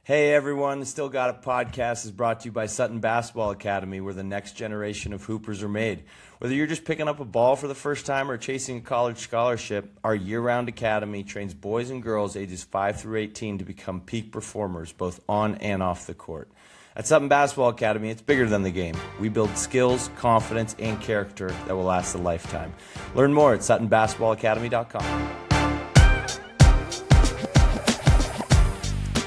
Hey everyone, the Still Got It podcast is brought to you by Sutton Basketball Academy, where the next generation of hoopers are made. Whether you're just picking up a ball for the first time or chasing a college scholarship, our year-round academy trains boys and girls ages 5 through 18 to become peak performers both on and off the court. At Sutton Basketball Academy, it's bigger than the game. We build skills, confidence, and character that will last a lifetime. Learn more at SuttonBasketballAcademy.com.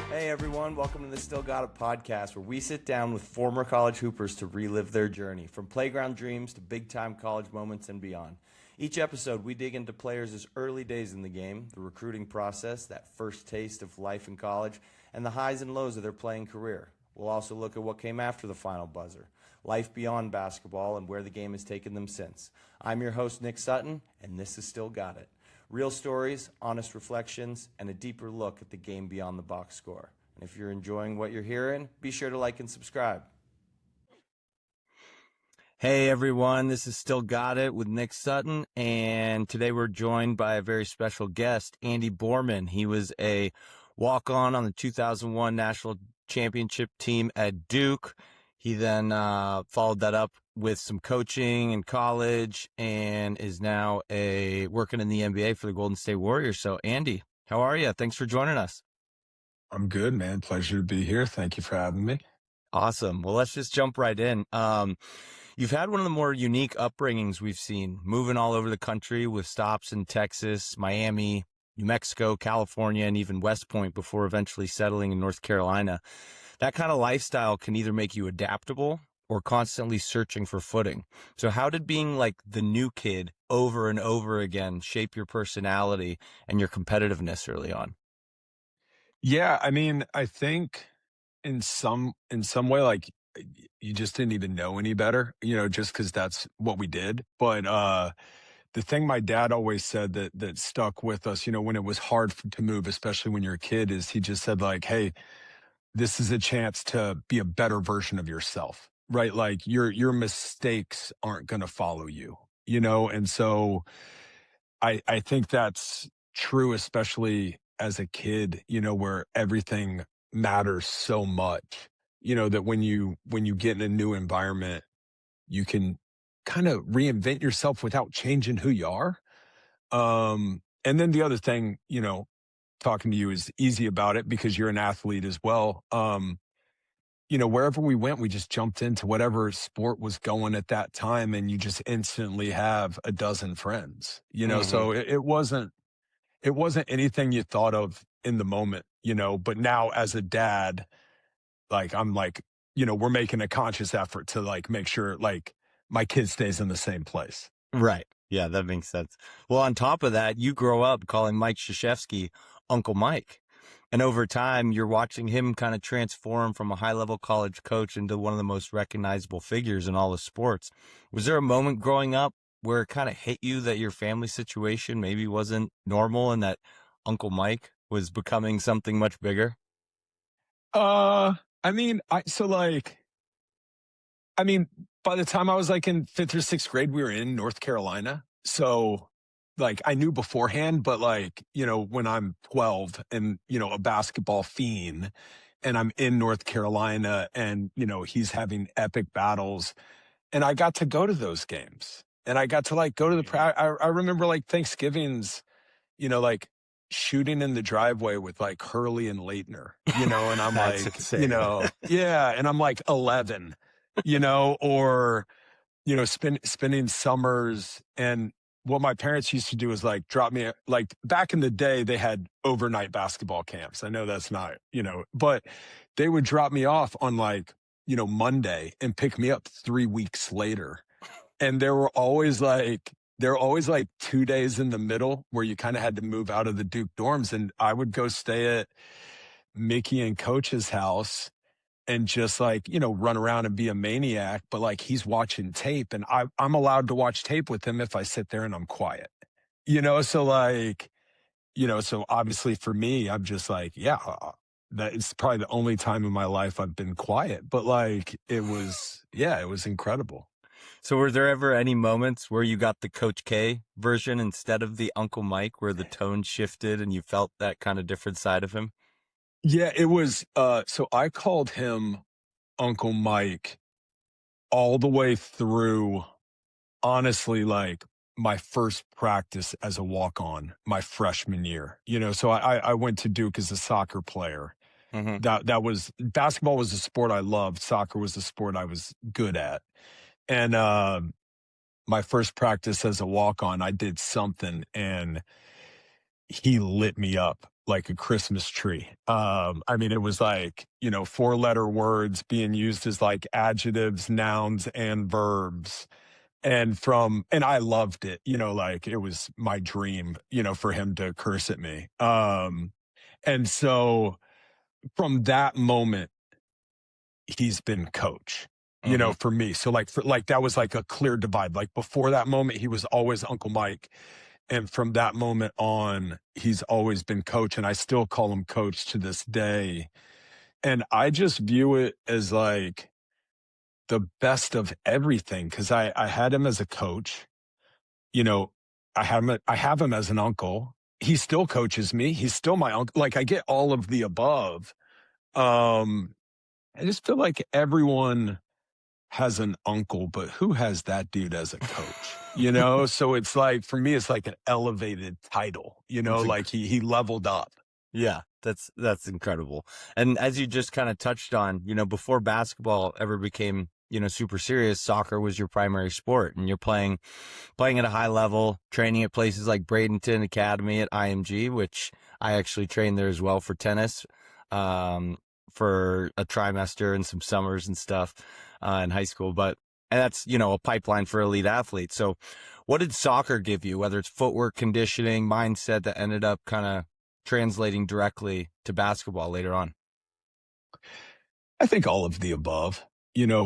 Hey everyone, welcome to the Still Got It podcast, where we sit down with former college hoopers to relive their journey, from playground dreams to big-time college moments and beyond. Each episode, we dig into players' early days in the game, the recruiting process, that first taste of life in college, and the highs and lows of their playing career. We'll also look at what came after the final buzzer, life beyond basketball, and where the game has taken them since. I'm your host, Nick Sutton, and this is Still Got It. Real stories, honest reflections, and a deeper look at the game beyond the box score. And if you're enjoying what you're hearing, be sure to like and subscribe. Hey everyone, this is Still Got It with Nick Sutton, and today we're joined by a very special guest, Andy Borman. He was a walk-on the 2001 National Championship team at Duke. He then followed that up with some coaching in college and is now working in the NBA for the Golden State Warriors. So Andy, how are you? Thanks for joining us. I'm good, man. Pleasure to be here. Thank you for having me. Awesome. Well, let's just jump right in. You've had one of the more unique upbringings we've seen, moving all over the country with stops in Texas, Miami, New Mexico, California, and even West Point before eventually settling in North Carolina. That kind of lifestyle can either make you adaptable or constantly searching for footing. So how did being like the new kid over and over again shape your personality and your competitiveness early on? Yeah, I mean, I think in some way, like you just didn't even know any better, just because that's what we did. But the thing my dad always said that stuck with us, when it was hard to move, especially when you're a kid, is he just said like, "Hey, this is a chance to be a better version of yourself, right? Like your mistakes aren't going to follow you, And so I think that's true, especially as a kid, where everything matters so much, that when you get in a new environment, you can kind of reinvent yourself without changing who you are. And then the other thing, talking to you is easy about it because you're an athlete as well. Wherever we went, we just jumped into whatever sport was going at that time, and you just instantly have a dozen friends, so it wasn't anything you thought of in the moment, but now as a dad, like I'm like, we're making a conscious effort to like make sure like my kid stays in the same place. Right. Yeah, that makes sense. Well, on top of that, you grow up calling Mike Krzyzewski Uncle Mike. And over time, you're watching him kind of transform from a high-level college coach into one of the most recognizable figures in all of sports. Was there a moment growing up where it kind of hit you that your family situation maybe wasn't normal and that Uncle Mike was becoming something much bigger? I mean, I mean, by the time I was like in fifth or sixth grade, we were in North Carolina. So like I knew beforehand, but like, when I'm 12 and, a basketball fiend and I'm in North Carolina and, he's having epic battles and I got to go to those games and I got to like go to I remember like Thanksgivings, like shooting in the driveway with like Hurley and Leitner, and I'm That's like, insane. yeah. And I'm like 11, or, spending summers. And what my parents used to do is like drop me, like back in the day, they had overnight basketball camps. I know that's not, but they would drop me off on like, Monday and pick me up 3 weeks later. And there were always like 2 days in the middle where you kind of had to move out of the Duke dorms. And I would go stay at Mickey and Coach's house and just like, run around and be a maniac. But like he's watching tape and I'm allowed to watch tape with him if I sit there and I'm quiet, so like, so obviously for me, I'm just like, yeah, that is probably the only time in my life I've been quiet. But like it was incredible. So were there ever any moments where you got the Coach K version instead of the Uncle Mike, where the tone shifted and you felt that kind of different side of him? Yeah, it was, so I called him Uncle Mike all the way through, honestly, like, my first practice as a walk-on my freshman year, so I went to Duke as a soccer player. Hmm. That was basketball was a sport I loved, soccer was the sport I was good at, and, my first practice as a walk-on, I did something, and he lit me up like a Christmas tree. I mean, it was like, four-letter words being used as like adjectives, nouns, and verbs. And I loved it, like it was my dream, for him to curse at me. And so from that moment, he's been coach, Hmm. for me. So like that was like a clear divide. Like before that moment, he was always Uncle Mike. And from that moment on, he's always been coach, and I still call him coach to this day. And I just view it as like the best of everything because I had him as a coach. You know, I have him as an uncle. He still coaches me. He's still my uncle. Like I get all of the above. Um, I just feel like everyone has an uncle, but who has that dude as a coach? So it's like for me, it's like an elevated title. It's Like he leveled up. Yeah, that's incredible. And as you just kind of touched on, before basketball ever became, super serious, soccer was your primary sport, and you're playing at a high level, training at places like Bradenton Academy at IMG, which I actually trained there as well for tennis, um, for a trimester and some summers and stuff, in high school. And that's, a pipeline for elite athletes. So what did soccer give you, whether it's footwork, conditioning, mindset that ended up kind of translating directly to basketball later on? I think all of the above.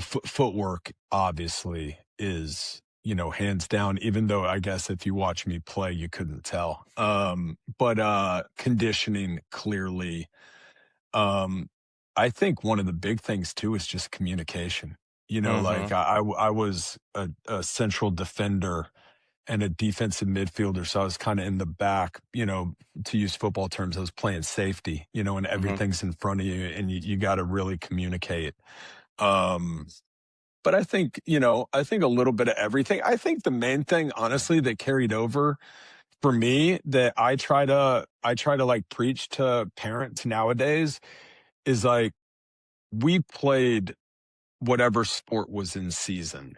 Footwork obviously is, hands down, even though I guess if you watch me play, you couldn't tell. But conditioning clearly. Um, I think one of the big things too is just communication. Like Mm-hmm. I was a central defender and a defensive midfielder. So I was kind of in the back, to use football terms, I was playing safety, and Mm-hmm. everything's in front of you and you got to really communicate. Um, but I think a little bit of everything. I think the main thing, honestly, that carried over for me that I try to like preach to parents nowadays is like we played whatever sport was in season.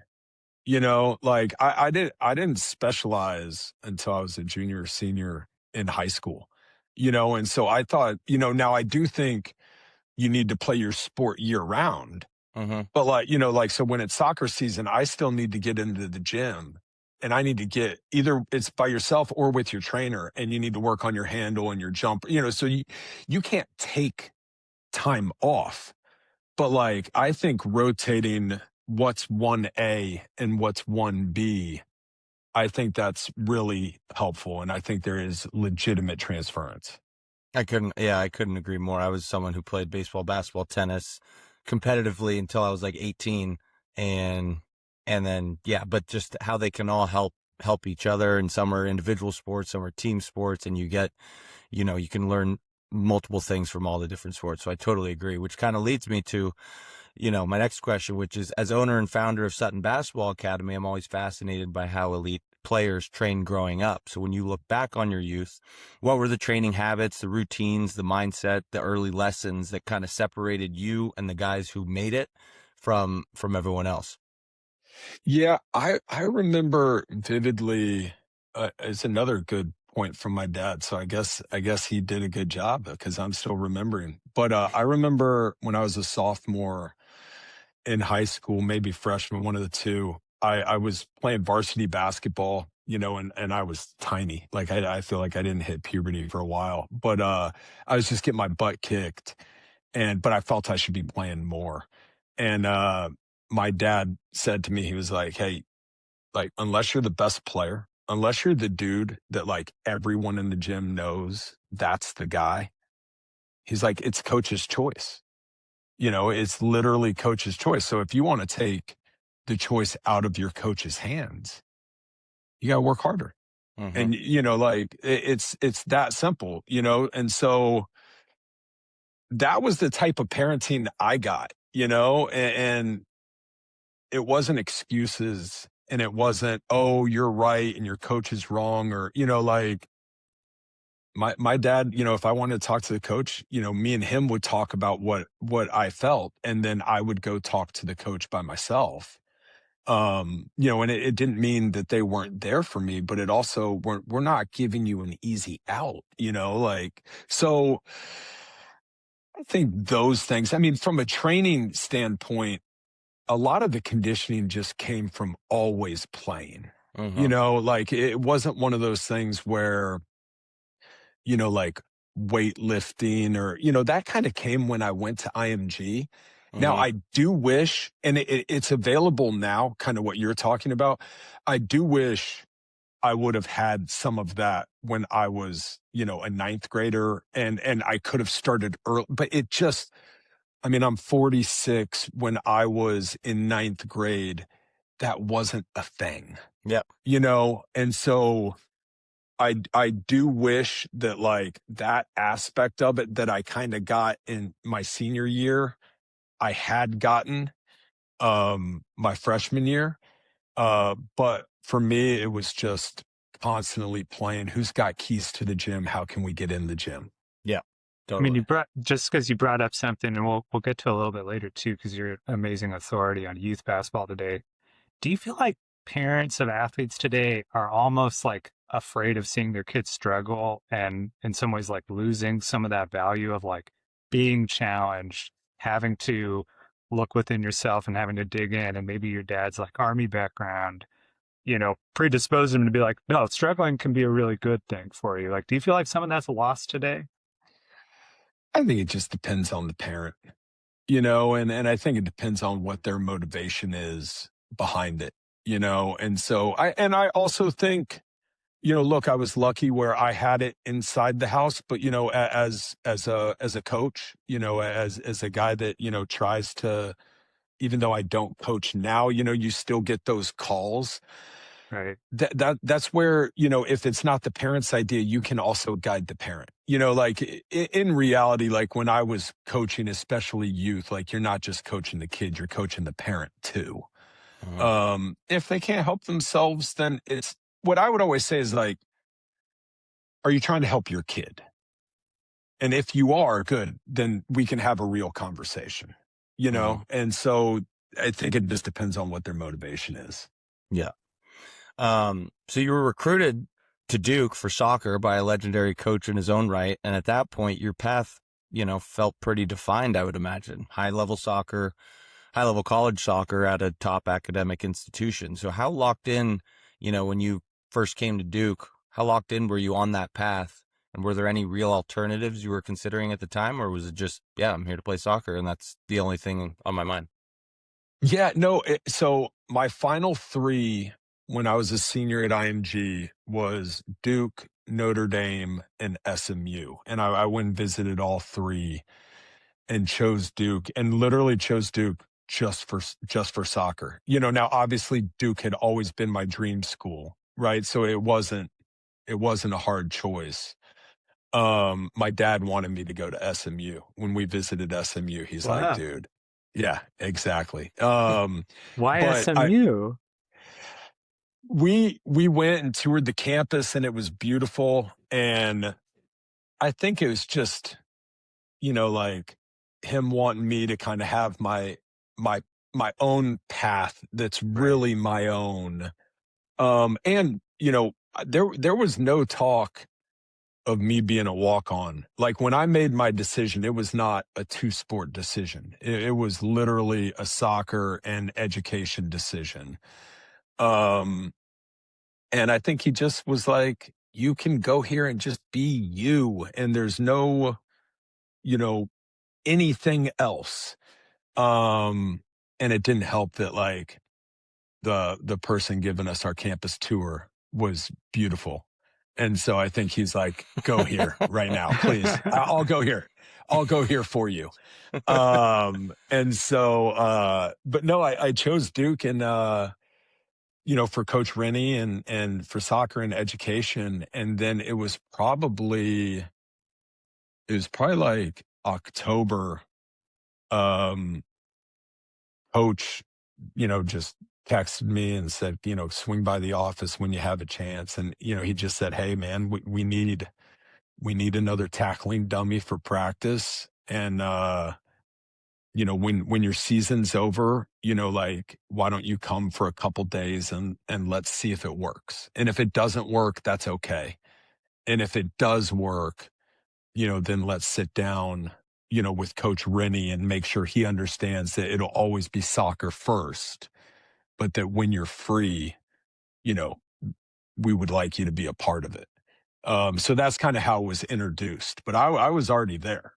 Like I didn't specialize until I was a junior or senior in high school. And so I thought, now I do think you need to play your sport year round. Mm-hmm. But like so when it's soccer season, I still need to get into the gym and I need to get either it's by yourself or with your trainer and you need to work on your handle and your jump, so you can't take time off. But like I think rotating what's 1A and what's 1B, I think that's really helpful. And I think there is legitimate transference. I couldn't agree more. I was someone who played baseball, basketball, tennis competitively until I was like 18, and then but just how they can all help each other, and some are individual sports, some are team sports, and you can learn multiple things from all the different sports. So I totally agree, which kind of leads me to my next question, which is, as owner and founder of Sutton Basketball Academy, I'm always fascinated by how elite players train growing up. So when you look back on your youth, what were the training habits, the routines, the mindset, the early lessons that kind of separated you and the guys who made it from everyone else? Yeah, I remember vividly. It's another good point from my dad. So I guess he did a good job because I'm still remembering. But I remember when I was a sophomore in high school, maybe freshman, one of the two. I was playing varsity basketball, and I was tiny. Like I feel like I didn't hit puberty for a while, but I was just getting my butt kicked, but I felt I should be playing more. And my dad said to me, he was like, "Hey, like unless you're the best player, unless you're the dude that like everyone in the gym knows that's the guy, he's like, it's coach's choice." It's literally coach's choice. So if you want to take the choice out of your coach's hands, you got to work harder. Mm-hmm. And like it's that simple, And so that was the type of parenting I got, and it wasn't excuses, and it wasn't, oh, you're right and your coach is wrong, or, like my dad, if I wanted to talk to the coach, me and him would talk about what I felt, and then I would go talk to the coach by myself. And it didn't mean that they weren't there for me, but it also we're not giving you an easy out, like, so I think those things, I mean, from a training standpoint, a lot of the conditioning just came from always playing. Like it wasn't one of those things where, like weightlifting or, that kind of came when I went to IMG. Now, I do wish, and it's available now, kind of what you're talking about. I do wish I would have had some of that when I was, a ninth grader, and I could have started early, but it just, I mean, I'm 46. When I was in ninth grade, that wasn't a thing, Yep. And so I do wish that, like, that aspect of it that I kind of got in my senior year, I had gotten my freshman year. But for me, it was just constantly playing. Who's got keys to the gym? How can we get in the gym? Yeah, I mean, totally. just because you brought up something, and we'll get to a little bit later too, because you're an amazing authority on youth basketball today. Do you feel like parents of athletes today are almost like afraid of seeing their kids struggle, and in some ways like losing some of that value of like being challenged, having to look within yourself and having to dig in, and maybe your dad's like Army background, predispose them to be like, no, struggling can be a really good thing for you. Like, do you feel like some of that's lost today? I think it just depends on the parent, and I think it depends on what their motivation is behind it, and so I also think, look, I was lucky where I had it inside the house, but, as a coach, as a guy that, tries to, even though I don't coach now, you still get those calls. Right. That's where, if it's not the parent's idea, you can also guide the parent. Like in reality, like when I was coaching, especially youth, like you're not just coaching the kid, you're coaching the parent too. If they can't help themselves, then it's what I would always say is like, are you trying to help your kid? And if you are, good, then we can have a real conversation, And so I think it just depends on what their motivation is. Yeah. So you were recruited to Duke for soccer by a legendary coach in his own right. And at that point, your path, felt pretty defined, I would imagine. High-level college soccer at a top academic institution. So how locked in, when you first came to Duke, how locked in were you on that path? And were there any real alternatives you were considering at the time? Or was it just, yeah, I'm here to play soccer and that's the only thing on my mind? Yeah, no. So my final three when I was a senior at IMG was Duke, Notre Dame, and SMU. And I went and visited all three and chose Duke, and literally chose Duke just for soccer. Now obviously Duke had always been my dream school, right? So it wasn't a hard choice. My dad wanted me to go to SMU. When we visited SMU, he's like, Wow. dude, yeah, exactly. Why But SMU? we went and toured the campus, and it was beautiful. And I think it was just, like him wanting me to kind of have my own path that's really my own. And there was no talk of me being a walk-on. Like when I made my decision, it was not a two-sport decision. It was literally a soccer and education decision. And I think he just was like, you can go here and just be you. And there's no, anything else. And it didn't help that like the person giving us our campus tour was beautiful. And so I think he's like, go here right now, please. I'll go here. I'll go here for you. And so, but no, I chose Duke and, for Coach Rennie and for soccer and education. And then it was probably like October, coach, just texted me and said, swing by the office when you have a chance. And, he just said, hey man, we need another tackling dummy for practice. And, when your season's over, like, why don't you come for a couple days and let's see if it works. And if it doesn't work, that's okay. And if it does work, then let's sit down, with Coach Rennie and make sure he understands that it'll always be soccer first, but that when you're free, we would like you to be a part of it. So that's kind of how it was introduced, but I was already there.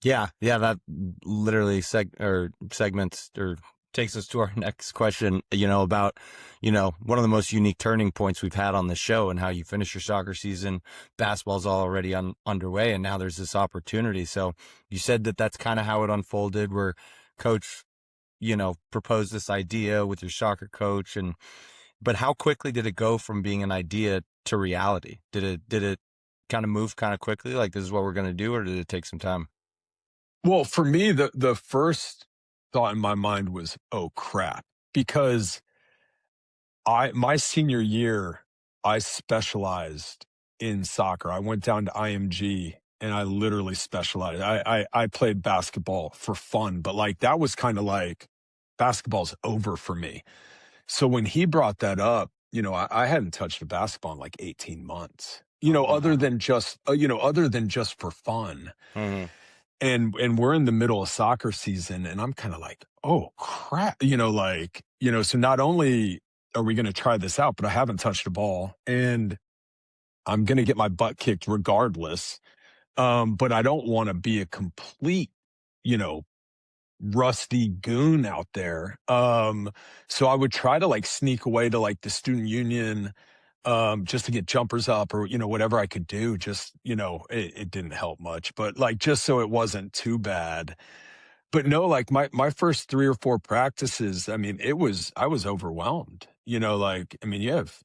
Yeah, that literally segments or takes us to our next question, about, one of the most unique turning points we've had on the show and how you finish your soccer season. Basketball's already underway, and now there's this opportunity. So you said that that's kind of how it unfolded, where Coach, proposed this idea with your soccer coach. But how quickly did it go from being an idea to reality? Did it kind of move kind of quickly, like this is what we're going to do, or did it take some time? Well, for me, the first thought in my mind was, oh crap, because my senior year, I specialized in soccer. I went down to IMG and I literally specialized. I played basketball for fun, but like that was kind of like basketball's over for me. So when he brought that up, I hadn't touched a basketball in like 18 months, other than just for fun. Mm-hmm. And we're in the middle of soccer season and I'm kind of like, oh crap, so not only are we going to try this out, but I haven't touched a ball and I'm going to get my butt kicked regardless. But I don't want to be a complete, rusty goon out there. So I would try to like sneak away to like the student union, just to get jumpers up or, whatever I could do. Just, it didn't help much, but like, just so it wasn't too bad. But no, like my first 3 or 4 practices, I mean, I was overwhelmed, you have,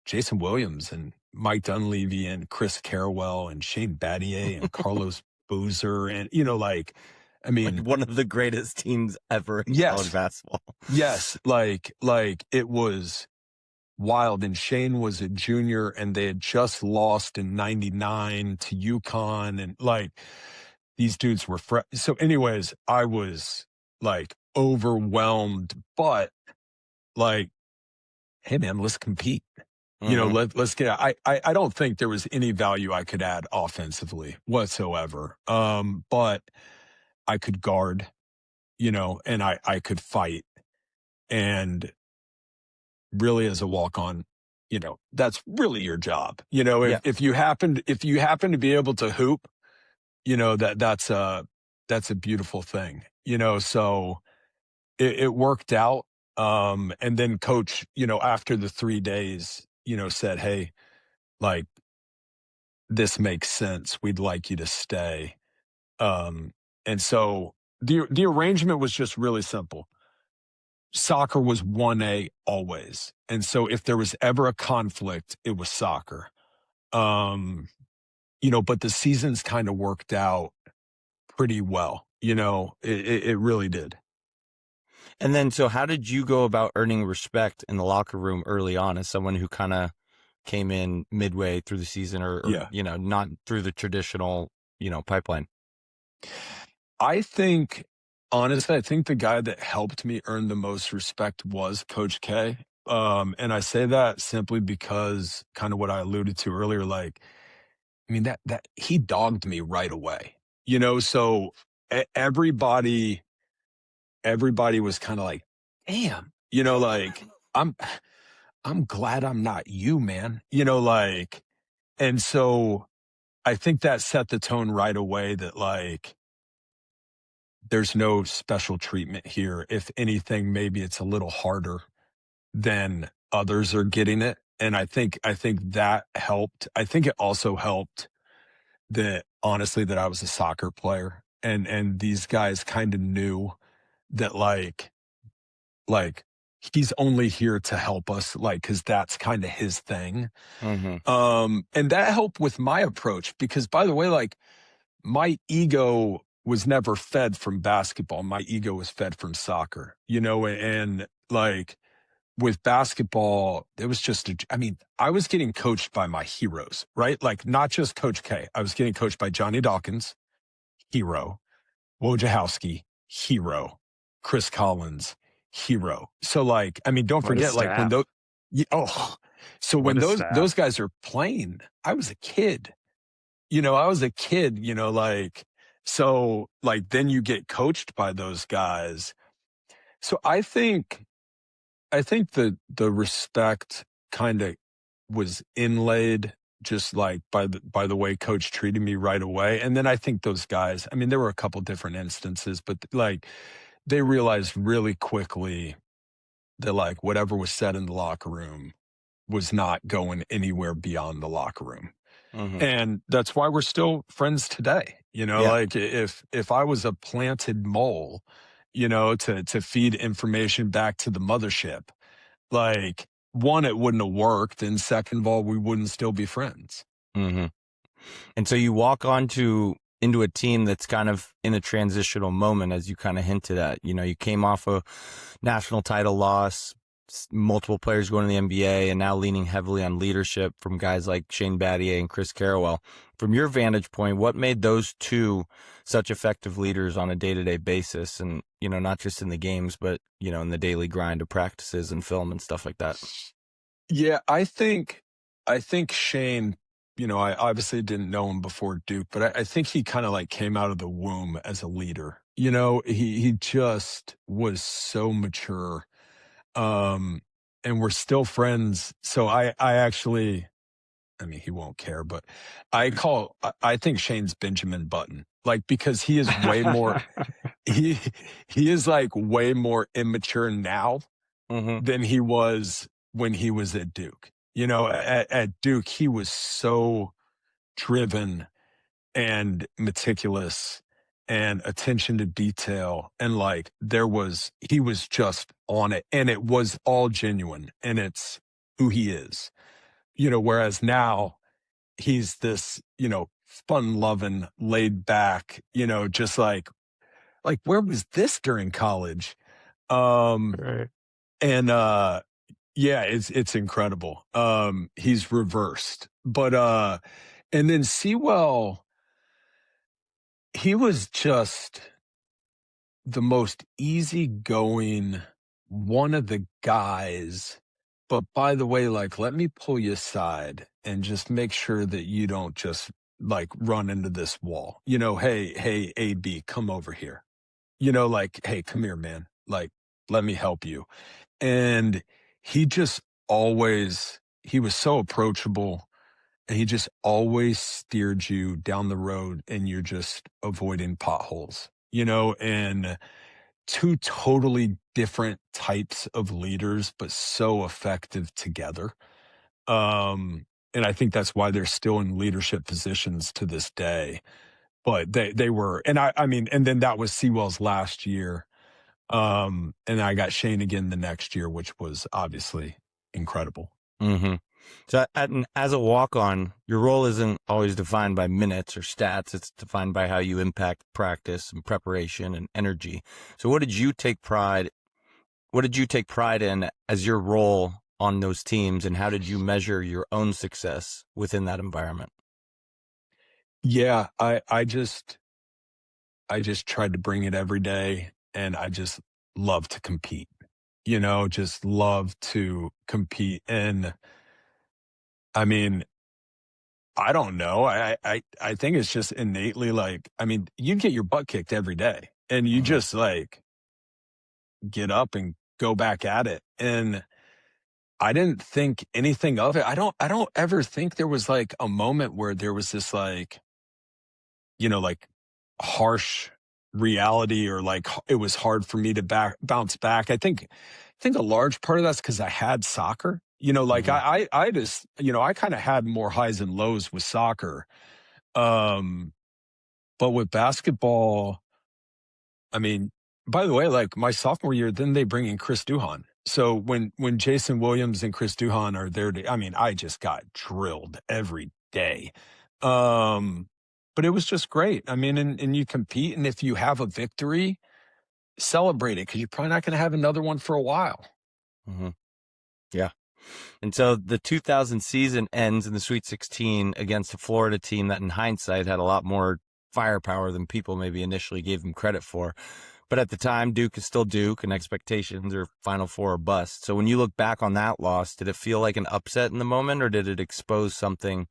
Jason Williams and Mike Dunleavy and Chris Carrawell and Shane Battier and Carlos Boozer. And, like one of the greatest teams ever in college basketball. Yes. Like it was wild. And Shane was a junior and they had just lost in 99 to UConn. And like these dudes were so anyways, I was like overwhelmed, but like, hey man, let's compete. Mm-hmm. Let's get, I don't think there was any value I could add offensively whatsoever. But I could guard, and I could fight. And really as a walk-on, that's really your job. If you happen to be able to hoop, that's a beautiful thing, so it worked out. And then coach, after the 3 days, said, hey, like, this makes sense. We'd like you to stay. And so the arrangement was just really simple. Soccer was 1A always. And so if there was ever a conflict, it was soccer. But the seasons kind of worked out pretty well. It really did. And then, so how did you go about earning respect in the locker room early on as someone who kind of came in midway through the season or not through the traditional, pipeline? Honestly, I think the guy that helped me earn the most respect was Coach K. And I say that simply because kind of what I alluded to earlier, like, I mean, that he dogged me right away, so everybody was kind of like, damn, like, I'm glad I'm not you, man, and so I think that set the tone right away that like, there's no special treatment here. If anything, maybe it's a little harder than others are getting it. And I think that helped. I think it also helped that honestly that I was a soccer player and these guys kind of knew that like he's only here to help us, like, cause that's kind of his thing. Mm-hmm. And that helped with my approach because by the way, like my ego was never fed from basketball. My ego was fed from soccer, and like with basketball, it was just, I was getting coached by my heroes, right? Like not just Coach K. I was getting coached by Johnny Dawkins, hero, Wojciechowski, hero, Chris Collins, hero. So like, don't What a forget, like when staff. those, so What when a those staff. guys are playing, I was a kid. I was a kid, like, so like then you get coached by those guys. So I think the respect kind of was inlaid just like by the way coach treated me right away. And then I think those guys, there were a couple different instances, but like they realized really quickly that like whatever was said in the locker room was not going anywhere beyond the locker room. Mm-hmm. And that's why we're still friends today. Yeah. Like if I was a planted mole, to feed information back to the mothership, like one, it wouldn't have worked. And second of all, we wouldn't still be friends. Mm-hmm. And so you walk into a team that's kind of in a transitional moment, as you kind of hinted at. You came off a national title loss, multiple players going to the NBA, and now leaning heavily on leadership from guys like Shane Battier and Chris Carrawell. From your vantage point, what made those two such effective leaders on a day-to-day basis? And, not just in the games, but, in the daily grind of practices and film and stuff like that. Yeah, I think Shane, I obviously didn't know him before Duke, but I think he kind of like came out of the womb as a leader. He just was so mature. And we're still friends. So I actually, he won't care, but I think Shane's Benjamin Button, like, because he is way more, he, he is like way more immature now Mm-hmm. than he was when he was at Duke. At Duke, he was so driven and meticulous and attention to detail. And like he was just on it, and it was all genuine, and it's who he is, whereas now he's this, fun loving, laid back, just like where was this during college? Right. And yeah, it's incredible. He's reversed. But and then Sewell, he was just the most easygoing one of the guys. But by the way, like, let me pull you aside and just make sure that you don't just like run into this wall. Hey, AB, come over here. Like, hey, come here, man. Like, let me help you. And he just he was so approachable, and he just always steered you down the road, and you're just avoiding potholes, and two totally different types of leaders, but so effective together. And I think that's why they're still in leadership positions to this day. But they were, and and then that was Sewell's last year. And I got Shane again the next year, which was obviously incredible. Mm-hmm. So as a walk-on, your role isn't always defined by minutes or stats. It's defined by how you impact practice and preparation and energy. So what did you take pride in as your role on those teams, and how did you measure your own success within that environment? Yeah, I just tried to bring it every day, and I just love to compete. Just love to compete. And I mean, I don't know. I think it's just innately like, you get your butt kicked every day, and you Mm-hmm. just like get up and go back at it. And I didn't think anything of it. I don't ever think there was like a moment where there was this like, like harsh reality, or like it was hard for me to bounce back. I think a large part of that's because I had soccer. Like Mm-hmm. I just, I kind of had more highs and lows with soccer. Um, but with basketball, I mean, by the way, like my sophomore year, then they bring in Chris Duhon. So when Jason Williams and Chris Duhon are there, I just got drilled every day. Um, but it was just great. I mean, and you compete, and if you have a victory, celebrate it because you're probably not going to have another one for a while. Mm-hmm. Yeah. And so the 2000 season ends in the Sweet 16 against a Florida team that in hindsight had a lot more firepower than people maybe initially gave them credit for. But at the time, Duke is still Duke, and expectations are Final Four or bust. So when you look back on that loss, did it feel like an upset in the moment, or did it expose something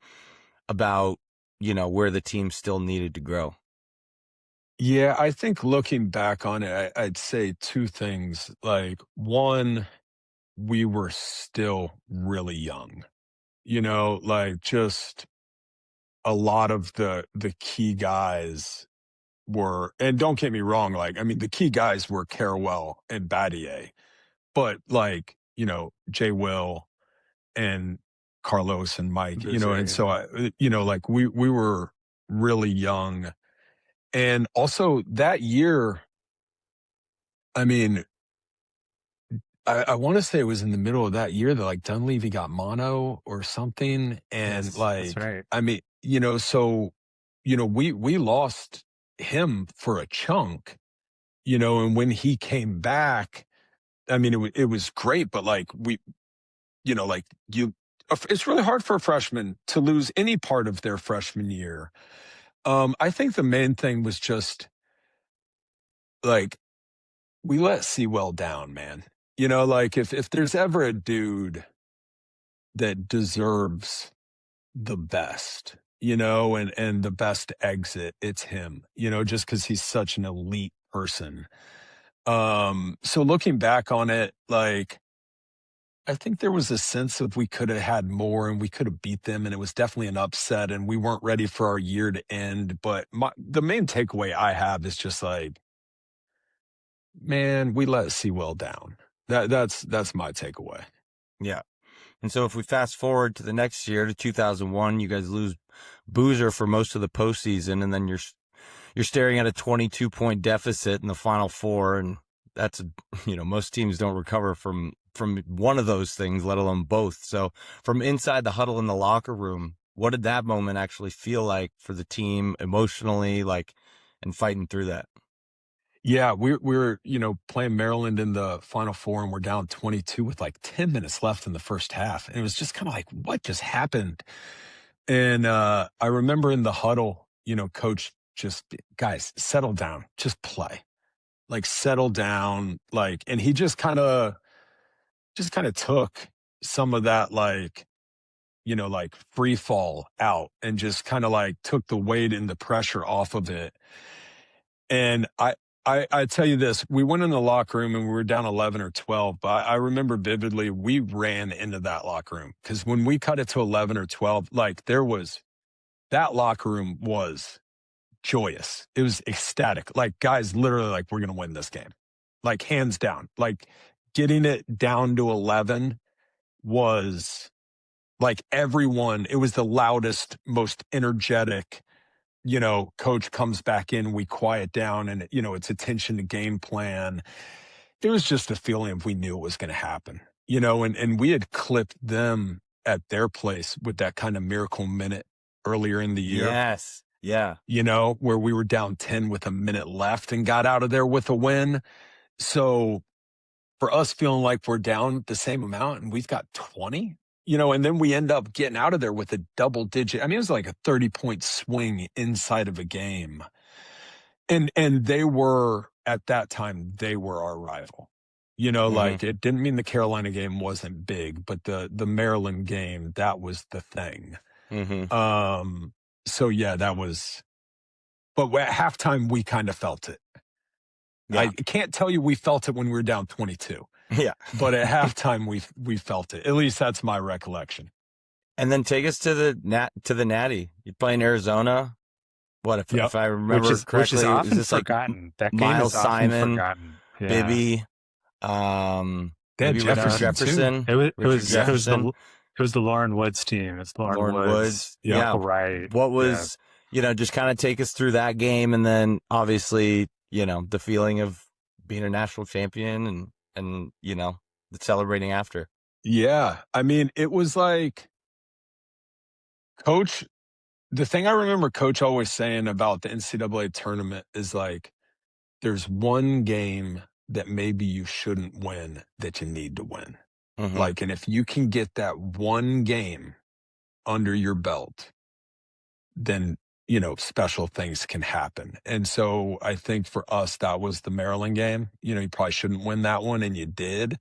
about, where the team still needed to grow? Yeah, I think looking back on it, I'd say two things. Like, one, we were still really young, like just a lot of the key guys were, and don't get me wrong, like, I mean, the key guys were Carawell and Battier, but like, Jay Will and Carlos and Mike, and so like we were really young. And also that year, I mean, I want to say it was in the middle of that year that like Dunleavy got mono or something. And Yes, that's like, right. I mean, so, we lost him for a chunk, and when he came back, I mean, it was great, but like like it's really hard for a freshman to lose any part of their freshman year. I think the main thing was just like, we let Sewell down, man. Like if there's ever a dude that deserves the best, and the best exit, it's him, just because he's such an elite person. So looking back on it, like, I think there was a sense of we could have had more and we could have beat them, and it was definitely an upset, and we weren't ready for our year to end. But the main takeaway I have is just like, man, we let Sewell down. That's my takeaway. Yeah. And so if we fast forward to the next year, to 2001, you guys lose Boozer for most of the postseason, and then you're staring at a 22-point deficit in the Final Four, and that's, most teams don't recover from one of those things, let alone both. So from inside the huddle in the locker room, what did that moment actually feel like for the team emotionally, like, and fighting through that? Yeah, we're playing Maryland in the Final Four, and we're down 22 with like 10 minutes left in the first half, and it was just kind of like, what just happened? And I remember in the huddle, coach just, guys, settle down, just play, like settle down, like, and he just kind of took some of that, like, like free fall out, and just kind of like took the weight and the pressure off of it. And I tell you this, we went in the locker room and we were down 11 or 12, but I remember vividly, we ran into that locker room because when we cut it to 11 or 12, like that locker room was joyous. It was ecstatic. Like, guys, literally, like, we're going to win this game. Like, hands down. Like, getting it down to 11 was like everyone, it was the loudest, most energetic, coach comes back in, we quiet down, and, it's attention to game plan. It was just a feeling of we knew it was going to happen, and we had clipped them at their place with that kind of miracle minute earlier in the year. Yes. Yeah. Where we were down 10 with a minute left and got out of there with a win. So for us feeling like we're down the same amount and we've got 20, and then we end up getting out of there with a double digit. I mean, it was like a 30-point swing inside of a game. And they were, at that time, they were our rival. Like, it didn't mean the Carolina game wasn't big, but the Maryland game, that was the thing. So yeah, that was, but at halftime, we kind of felt it. Yeah. I can't tell you we felt it when we were down 22. Yeah. But at halftime, we felt it. At least that's my recollection. And then take us to the Natty. You're playing Arizona. What if I remember correctly? Which is often this forgotten. That game Miles is often Simon, forgotten. Yeah. Bibby, Maybe Jefferson. It was the Lauren Woods team. It's Lauren Woods. Yeah. Right. What was, just kind of take us through that game, and then obviously, the feeling of being a national champion and the celebrating after. Yeah. I mean, it was like Coach the thing I remember Coach always saying about the NCAA tournament is like, there's one game that maybe you shouldn't win that you need to win. Mm-hmm. Like, and if you can get that one game under your belt, then, special things can happen. And so I think for us, that was the Maryland game. You probably shouldn't win that one, and you did.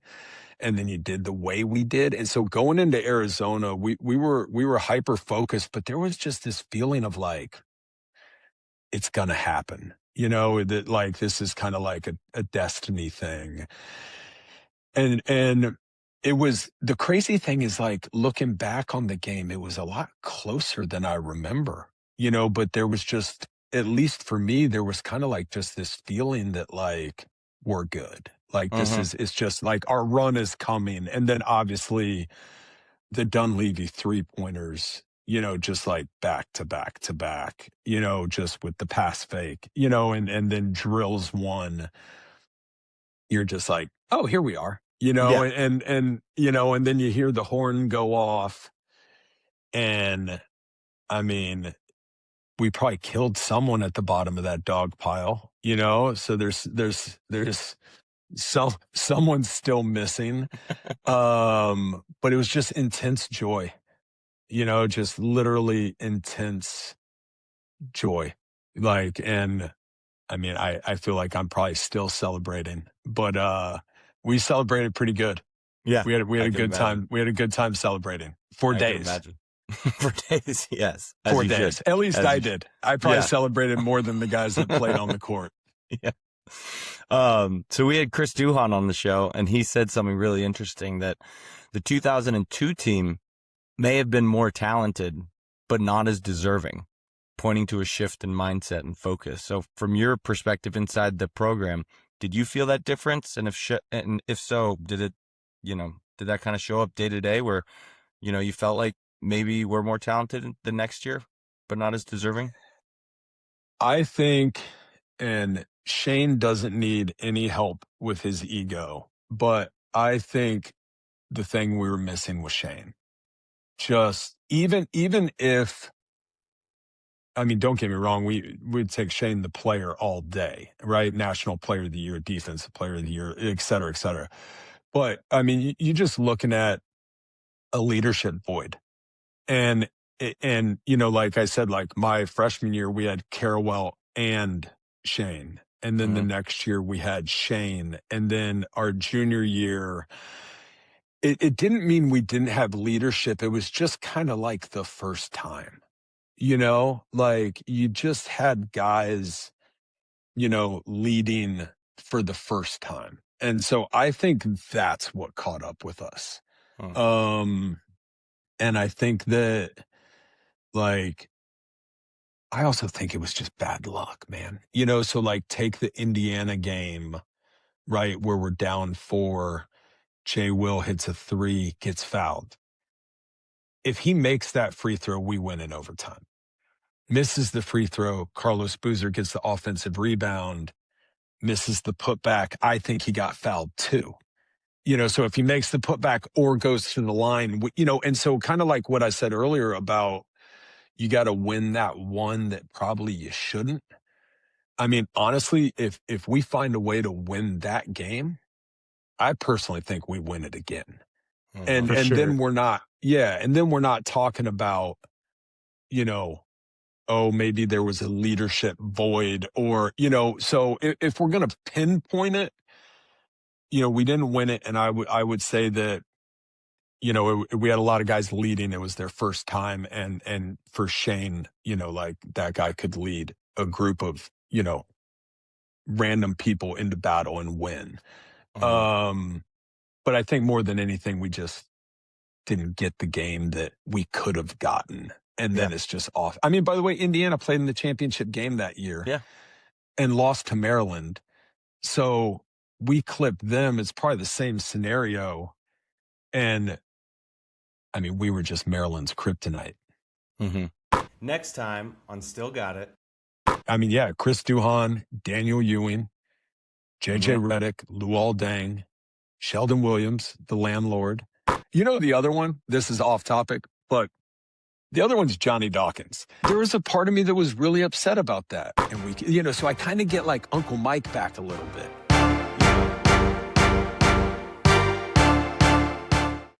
And then you did the way we did. And so going into Arizona, we were hyper focused, but there was just this feeling of like, it's gonna happen. That like this is kind of like a destiny thing. And it was, the crazy thing is, like, looking back on the game, it was a lot closer than I remember, but there was just, at least for me, there was kind of like just this feeling that like, we're good. Like it's just like our run is coming. And then obviously the Dunleavy 3-pointers, just like back to back to back, just with the pass fake, and then drills one. You're just like, oh, here we are, Yeah. and then you hear the horn go off. And I mean, we probably killed someone at the bottom of that dog pile, so there's someone's still missing. But it was just intense joy, just literally intense joy. Like, and I mean, I feel like I'm probably still celebrating, but we celebrated pretty good. Yeah. We had a good imagine. time. We had a good time celebrating for I days. can imagine. For days, yes. 4 days. At least I did. I probably celebrated more than the guys that played on the court. Yeah. So we had Chris Duhon on the show, and he said something really interesting, that the 2002 team may have been more talented, but not as deserving, pointing to a shift in mindset and focus. So from your perspective inside the program, did you feel that difference? And if so, did that kind of show up day to day where, you felt like maybe we're more talented the next year, but not as deserving? I think, and Shane doesn't need any help with his ego, but I think the thing we were missing was Shane. Just even if, I mean, don't get me wrong, we'd take Shane the player all day, right? National Player of the Year, Defensive Player of the Year, et cetera, et cetera. But I mean, you're just looking at a leadership void. And like I said, like my freshman year, we had Carawell and Shane. And then the next year we had Shane. And then our junior year, it didn't mean we didn't have leadership. It was just kind of like the first time, like you just had guys, leading for the first time. And so I think that's what caught up with us. And I think that, like, I also think it was just bad luck, man. So like take the Indiana game, right, where we're down 4, Jay Will hits a 3, gets fouled. If he makes that free throw, we win in overtime. Misses the free throw, Carlos Boozer gets the offensive rebound, misses the putback. I think he got fouled too. So if he makes the putback or goes to the line, and so kind of like what I said earlier about, you got to win that one that probably you shouldn't. I mean, honestly, if we find a way to win that game, I personally think we win it again. And sure. then we're not talking about, oh, maybe there was a leadership void or, so if we're going to pinpoint it, we didn't win it. And I would say that, we had a lot of guys leading. It was their first time. And for Shane, like that guy could lead a group of, random people into battle and win. But I think more than anything, we just didn't get the game that we could have gotten. And then it's just off. I mean, by the way, Indiana played in the championship game that year and lost to Maryland. So we clipped them. It's probably the same scenario. And I mean, we were just Maryland's kryptonite. Next time on Still Got It. I mean, yeah, Chris Duhon, Daniel Ewing, JJ Redick, Luol Deng, Sheldon Williams, the landlord. The other one, this is off topic, but The other one's Johnny Dawkins. There was a part of me that was really upset about that. And so I kind of get like Uncle Mike back a little bit.